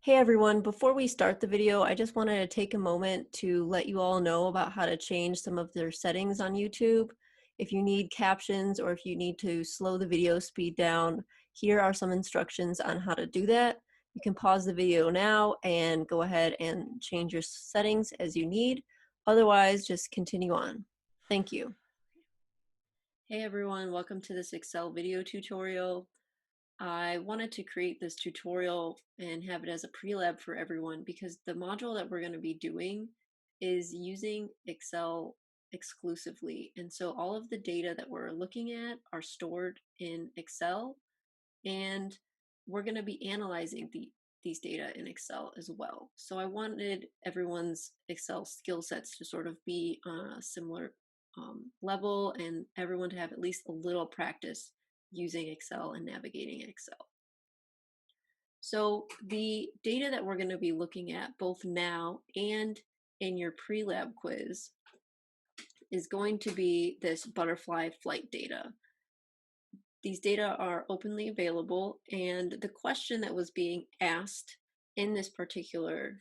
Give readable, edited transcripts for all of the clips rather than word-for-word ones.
Hey everyone, before we start the video, I just wanted to take a moment to let you all know about how to change some of their settings on YouTube. If you need captions or if you need to slow the video speed down, here are some instructions on how to do that. You can pause the video now and go ahead and change your settings as you need. Otherwise, just continue on. Thank you. Hey everyone, welcome to this Excel video tutorial. I wanted to create this tutorial and have it as a pre-lab for everyone because the module that we're going to be doing is using Excel exclusively. And so all of the data that we're looking at are stored in Excel, and we're going to be analyzing these data in Excel as well. So I wanted everyone's Excel skill sets to sort of be on a similar level and everyone to have at least a little practice using Excel and navigating Excel. So the data that we're going to be looking at both now and in your pre-lab quiz is going to be this butterfly flight data. These data are openly available, and the question that was being asked in this particular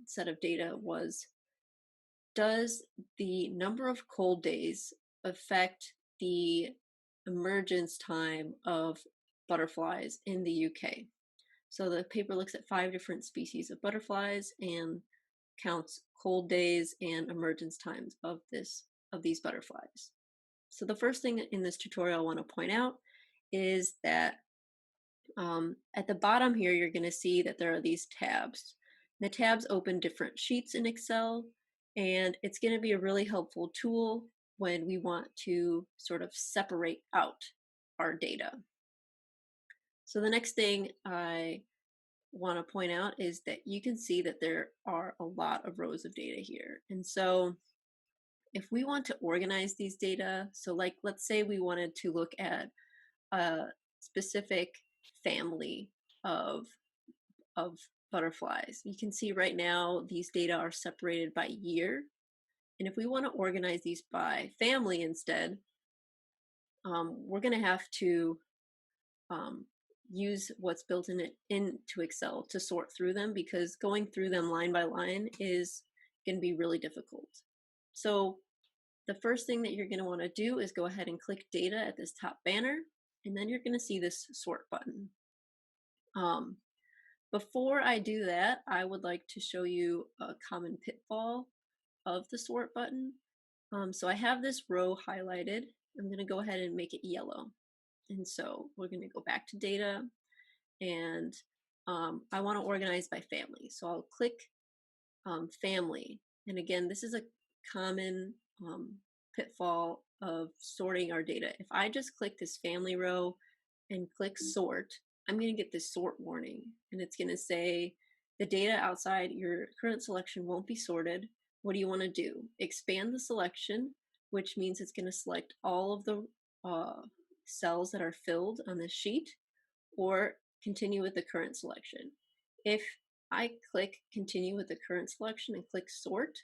set of data was, does the number of cold days affect the emergence time of butterflies in the UK? So the paper looks at 5 different species of butterflies and counts cold days and emergence times of these butterflies. So the first thing in this tutorial I want to point out is that at the bottom here, you're going to see that there are these tabs. The tabs open different sheets in Excel, and it's going to be a really helpful tool when we want to sort of separate out our data. So the next thing I want to point out is that you can see that there are a lot of rows of data here. And so if we want to organize these data, so like let's say we wanted to look at a specific family of butterflies. You can see right now these data are separated by year. And if we want to organize these by family instead, we're going to have to use what's built into Excel to sort through them, because going through them line by line is going to be really difficult. So the first thing that you're going to want to do is go ahead and click data at this top banner, and then you're going to see this sort button. Before I do that, I would like to show you a common pitfall of the sort button. So I have this row highlighted. I'm going to go ahead and make it yellow. And so we're going to go back to data, and I want to organize by family. So I'll click family. And again, this is a common pitfall of sorting our data. If I just click this family row and click sort, I'm going to get this sort warning, and it's going to say the data outside your current selection won't be sorted. What do you want to do? Expand the selection, which means it's going to select all of the cells that are filled on this sheet, or continue with the current selection. If I click continue with the current selection and click sort,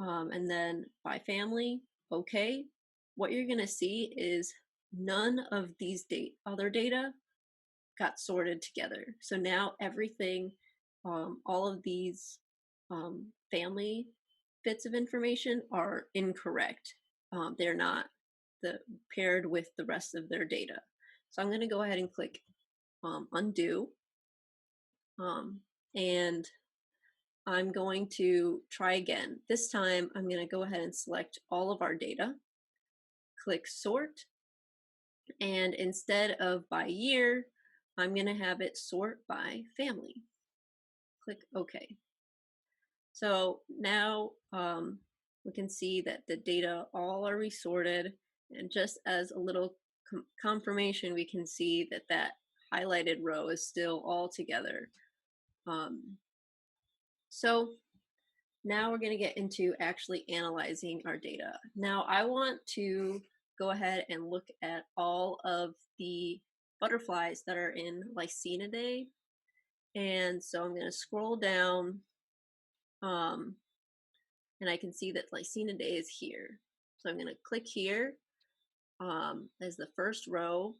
and then by family, okay, what you're going to see is none of these other data got sorted together. So now everything, all of these family bits of information are incorrect. They're not paired with the rest of their data. So I'm going to go ahead and click undo, and I'm going to try again. This time I'm going to go ahead and select all of our data, click sort, and instead of by year, I'm going to have it sort by family. Click OK. So now we can see that the data all are resorted, and just as a little confirmation, we can see that that highlighted row is still all together. So now we're going to get into actually analyzing our data. Now I want to go ahead and look at all of the butterflies that are in Lycaenidae. And so I'm going to scroll down, and I can see that Lycaenidae is here. So I'm going to click here as the first row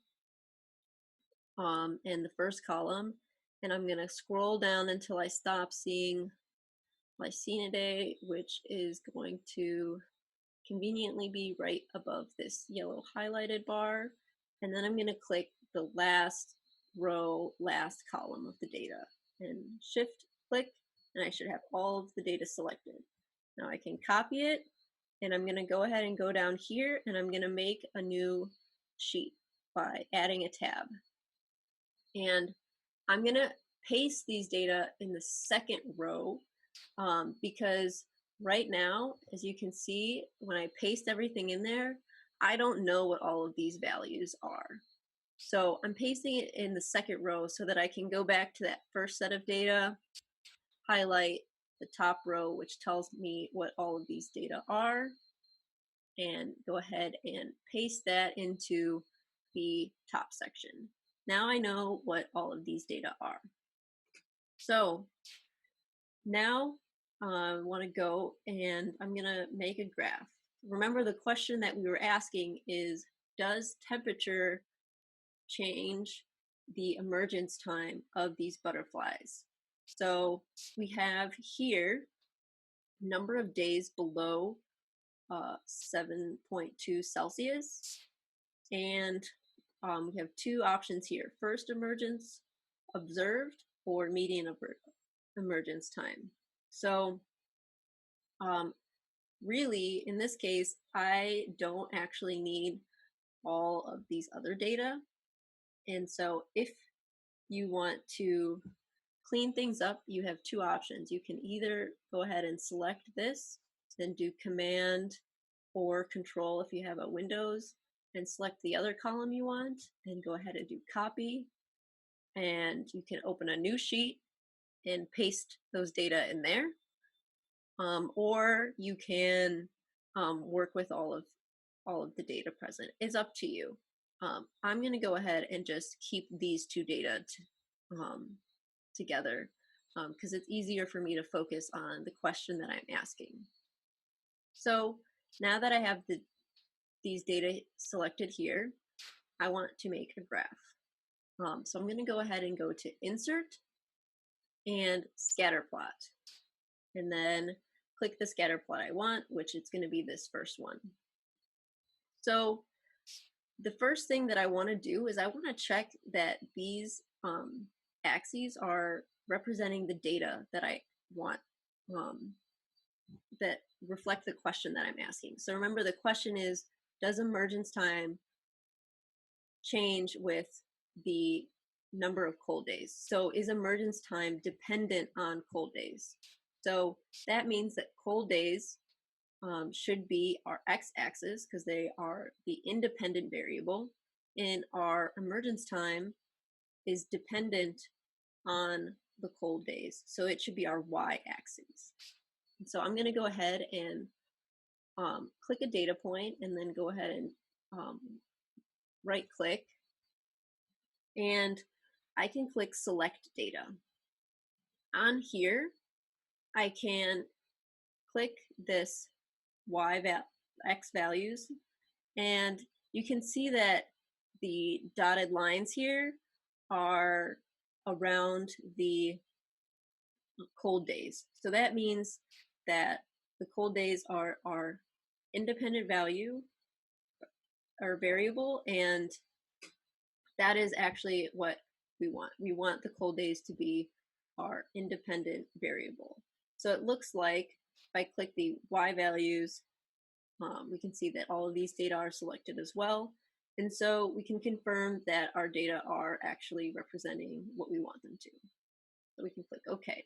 in the first column, and I'm going to scroll down until I stop seeing Mycenidae, which is going to conveniently be right above this yellow highlighted bar. And then I'm going to click the last row, last column of the data, and shift click, and I should have all of the data selected. Now I can copy it, and I'm going to go ahead and go down here, and I'm going to make a new sheet by adding a tab. And I'm going to paste these data in the second row because right now, as you can see, when I paste everything in there, I don't know what all of these values are. So I'm pasting it in the second row so that I can go back to that first set of data, highlight the top row, which tells me what all of these data are, and go ahead and paste that into the top section. Now I know what all of these data are. So now I want to go and I'm going to make a graph. Remember, the question that we were asking is, does temperature change the emergence time of these butterflies? So we have here number of days below 7.2 Celsius. And we have two options here: first emergence observed or median emergence time. So really, in this case, I don't actually need all of these other data. And so if you want to clean things up, you have two options. You can either go ahead and select this, then do Command or Control if you have a Windows, and select the other column you want, and go ahead and do Copy. And you can open a new sheet and paste those data in there. Or you can work with all of the data present. It's up to you. I'm going to go ahead and just keep these two data together because it's easier for me to focus on the question that I'm asking. So now that I have these data selected here, I want to make a graph. So I'm going to go ahead and go to Insert and Scatter Plot, and then click the scatter plot I want, which is going to be this first one. So the first thing that I want to do is I want to check that these axes are representing the data that I want, that reflect the question that I'm asking. So remember, the question is, does emergence time change with the number of cold days? So is emergence time dependent on cold days? So that means that cold days should be our x-axis because they are the independent variable, and our emergence time is dependent on the cold days. So it should be our y-axis. So I'm going to go ahead and click a data point and then go ahead and right click, and I can click Select Data. On here, I can click this x values, and you can see that the dotted lines here are around the cold days. So that means that the cold days are our independent value or variable, and that is actually what we want. We want the cold days to be our independent variable. So it looks like if I click the y values, we can see that all of these data are selected as well. And so we can confirm that our data are actually representing what we want them to. So we can click OK.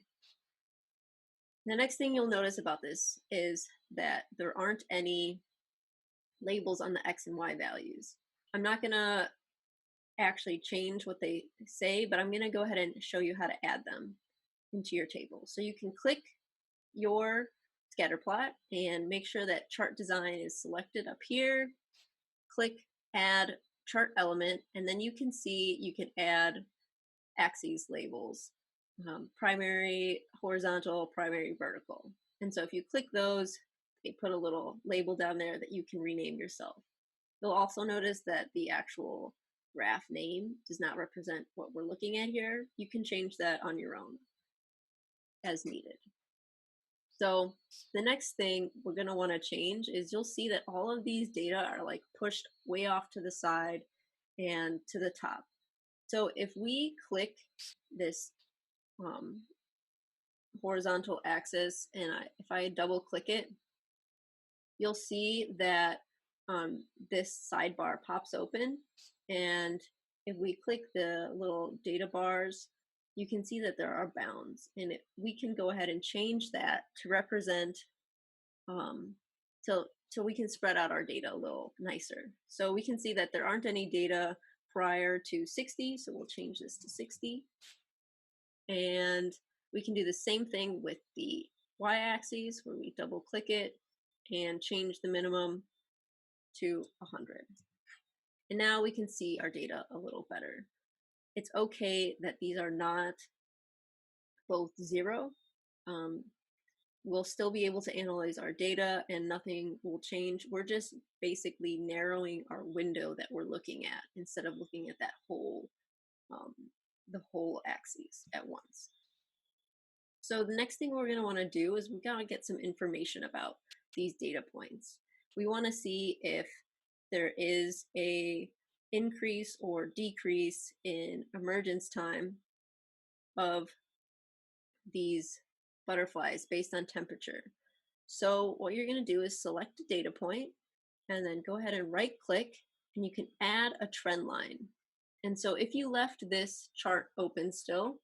The next thing you'll notice about this is that there aren't any labels on the X and Y values. I'm not going to actually change what they say, but I'm going to go ahead and show you how to add them into your table. So you can click your scatter plot and make sure that chart design is selected up here. Click add chart element, and then you can see you can add axes labels, primary horizontal, primary vertical. And so if you click those, they put a little label down there that you can rename yourself. You'll also notice that the actual graph name does not represent what we're looking at here, you can change that on your own as needed. So the next thing we're going to want to change is you'll see that all of these data are like pushed way off to the side and to the top. So if we click this horizontal axis and if I double click it, you'll see that this sidebar pops open, and if we click the little data bars, you can see that there are bounds, and we can go ahead and change that to represent so we can spread out our data a little nicer. So we can see that there aren't any data prior to 60, so we'll change this to 60. And we can do the same thing with the y-axis, where we double click it and change the minimum to 100. And now we can see our data a little better. It's okay that these are not both 0. We'll still be able to analyze our data and nothing will change. We're just basically narrowing our window that we're looking at instead of looking at that whole, the whole axis at once. So the next thing we're going to want to do is we got to get some information about these data points. We want to see if there is a increase or decrease in emergence time of these butterflies based on temperature. So what you're going to do is select a data point and then go ahead and right click, and you can add a trend line. And so if you left this chart open still,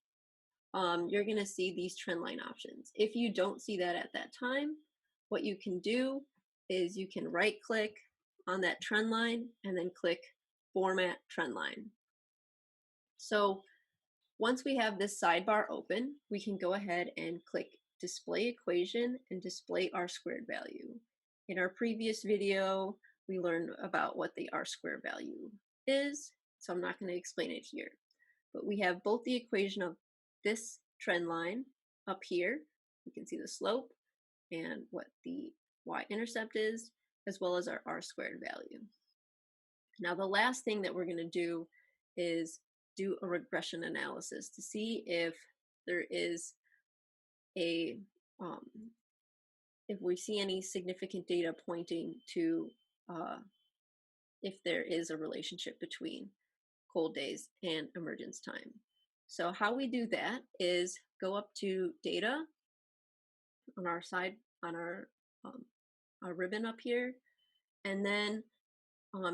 you're going to see these trend line options. If you don't see that at that time, what you can do is you can right click on that trend line and then click Format Trend Line. So once we have this sidebar open, we can go ahead and click Display Equation and display R-squared value. In our previous video, we learned about what the R-squared value is, so I'm not going to explain it here. But we have both the equation of this trend line up here, you can see the slope and what the y-intercept is, as well as our R-squared value. Now the last thing that we're going to do is do a regression analysis to see if there is a, if we see any significant data pointing to if there is a relationship between cold days and emergence time. So how we do that is go up to Data on our side, on our ribbon up here, and then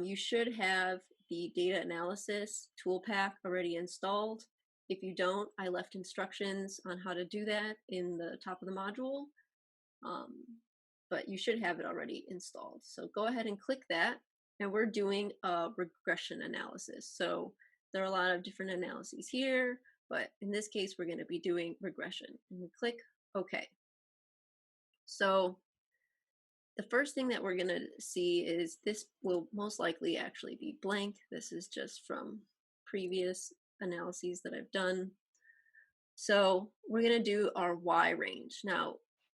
you should have the data analysis tool pack already installed. If you don't, I left instructions on how to do that in the top of the module, but you should have it already installed. So go ahead and click that, and we're doing a regression analysis. So there are a lot of different analyses here, but in this case, we're going to be doing regression. And we click OK. So the first thing that we're going to see is this will most likely actually be blank. This is just from previous analyses that I've done. So we're going to do our Y range. Now,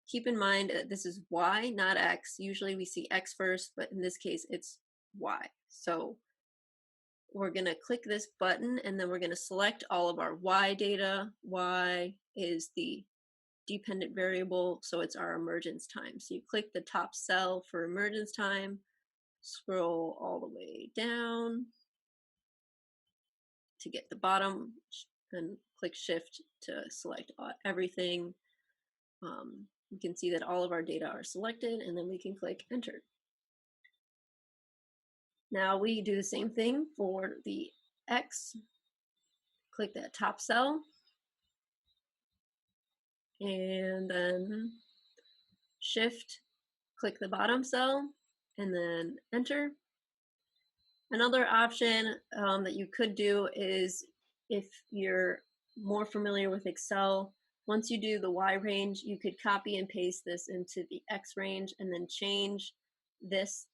keep in mind that this is Y, not X. Usually we see X first, but in this case, it's Y. So we're going to click this button, and then we're going to select all of our Y data. Y is the dependent variable, so it's our emergence time. So you click the top cell for emergence time, scroll all the way down to get the bottom, and click Shift to select everything. You can see that all of our data are selected, and then we can click Enter. Now we do the same thing for the X. Click that top cell, and then Shift, click the bottom cell, and then Enter. Another option that you could do is, if you're more familiar with Excel, once you do the Y range, you could copy and paste this into the X range and then change this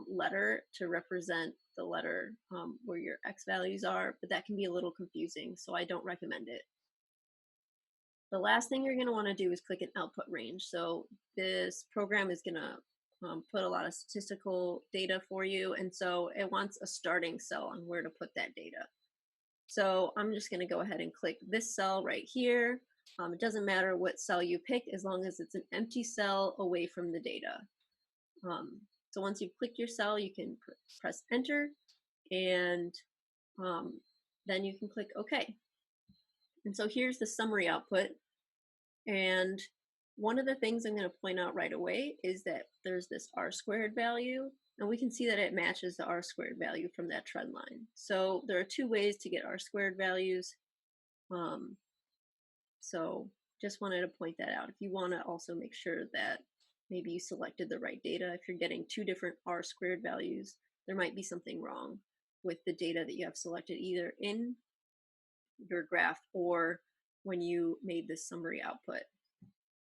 letter to represent the letter where your X values are, but that can be a little confusing, so I don't recommend it. The last thing you're going to want to do is click an output range. So this program is going to put a lot of statistical data for you, and so it wants a starting cell on where to put that data. So I'm just going to go ahead and click this cell right here. It doesn't matter what cell you pick as long as it's an empty cell away from the data. So once you've clicked your cell, you can press enter, and then you can click OK. And so here's the summary output. And one of the things I'm going to point out right away is that there's this r squared value, and we can see that it matches the r squared value from that trend line. So there are two ways to get r squared values. So just wanted to point that out. If you want to also make sure that maybe you selected the right data, if you're getting two different r squared values, there might be something wrong with the data that you have selected either in your graph or when you made this summary output.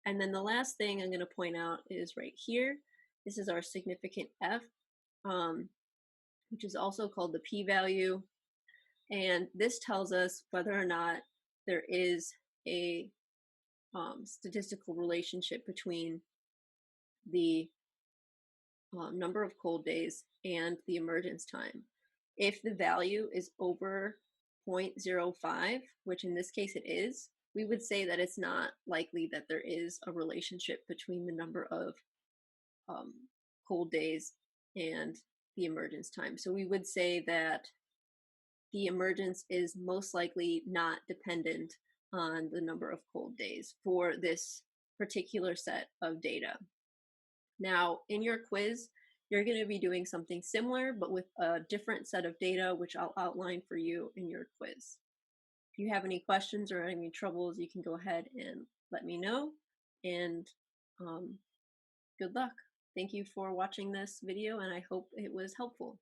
And then the last thing I'm going to point out is right here. This is our significant F, which is also called the p-value. And this tells us whether or not there is a statistical relationship between the number of cold days and the emergence time. If the value is over 0.05, which in this case it is, we would say that it's not likely that there is a relationship between the number of cold days and the emergence time. So we would say that the emergence is most likely not dependent on the number of cold days for this particular set of data. Now, in your quiz, you're going to be doing something similar, but with a different set of data, which I'll outline for you in your quiz. If you have any questions or any troubles, you can go ahead and let me know, and good luck. Thank you for watching this video, and I hope it was helpful.